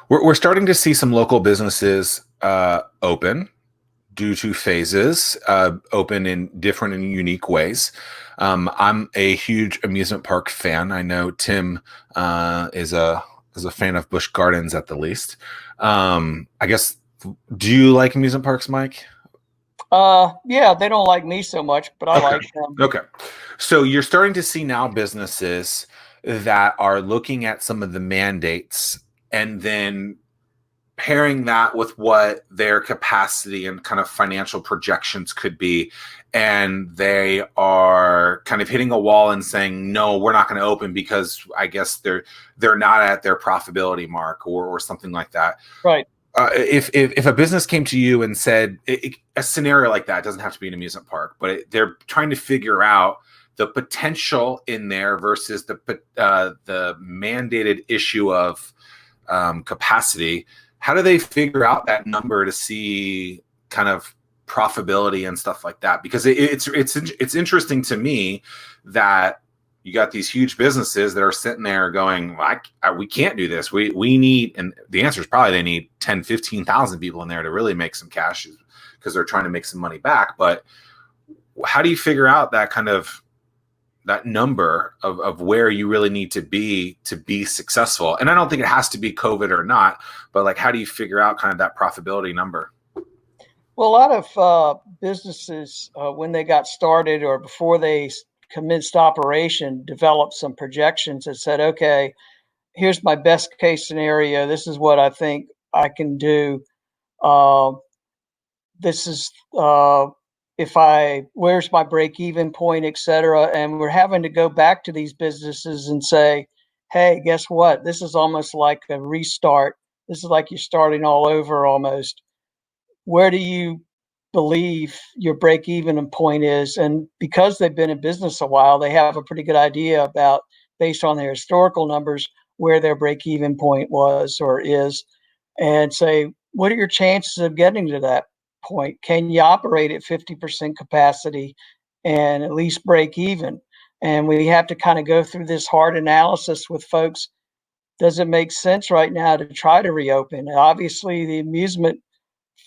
We're starting to see some local businesses open due to phases, open in different and unique ways. I'm a huge amusement park fan. I know Tim is a fan of Busch Gardens at the least. I guess, do you like amusement parks, Mike? Yeah, they don't like me so much, but I Okay. like them. Okay. So you're starting to see now businesses that are looking at some of the mandates and then pairing that with what their capacity and kind of financial projections could be. And they are kind of hitting a wall and saying, no, we're not going to open because I guess they're not at their profitability mark or something like that. Right. If a business came to you and said a scenario like that, doesn't have to be an amusement park, but they're trying to figure out the potential in there versus the mandated issue of capacity. How do they figure out that number to see kind of profitability and stuff like that? Because it's interesting to me that you got these huge businesses that are sitting there going, we can't do this. We need, and the answer is probably they need 10, 15,000 people in there to really make some cash because they're trying to make some money back. But how do you figure out that kind of that number of where you really need to be successful? And I don't think it has to be COVID or not, but like, how do you figure out kind of that profitability number? Well, a lot of businesses, when they got started or before they commenced operation, developed some projections that said, okay, here's my best case scenario. This is what I think I can do. Uh, this is if I where's my break even point, et cetera. And we're having to go back to these businesses and say, hey, guess what? This is almost like a restart. This is like you're starting all over almost. Where do you believe your break even point is? And because they've been in business a while, they have a pretty good idea about, based on their historical numbers, where their break even point was or is, and say, what are your chances of getting to that point? Can you operate at 50% capacity and at least break even? And we have to kind of go through this hard analysis with folks. Does it make sense right now to try to reopen? Obviously, the amusement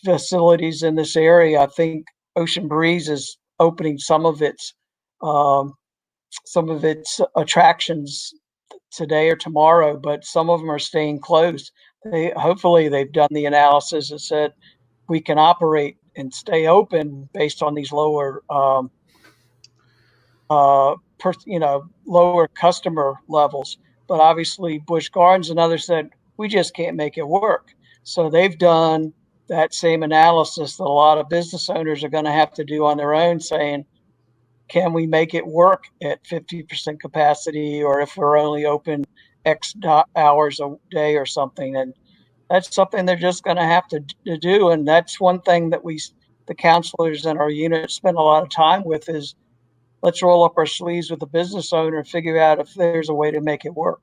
facilities in this area, I think Ocean Breeze is opening um, some of its attractions today or tomorrow, but some of them are staying closed. Hopefully they've done the analysis and said we can operate and stay open based on these lower, lower customer levels. But obviously, Busch Gardens and others said we just can't make it work. So they've done that same analysis that a lot of business owners are going to have to do on their own, saying, can we make it work at 50% capacity, or if we're only open X hours a day or something? And that's something they're just going to have to do. And that's one thing that the counselors in our unit, spend a lot of time with is let's roll up our sleeves with the business owner and figure out if there's a way to make it work.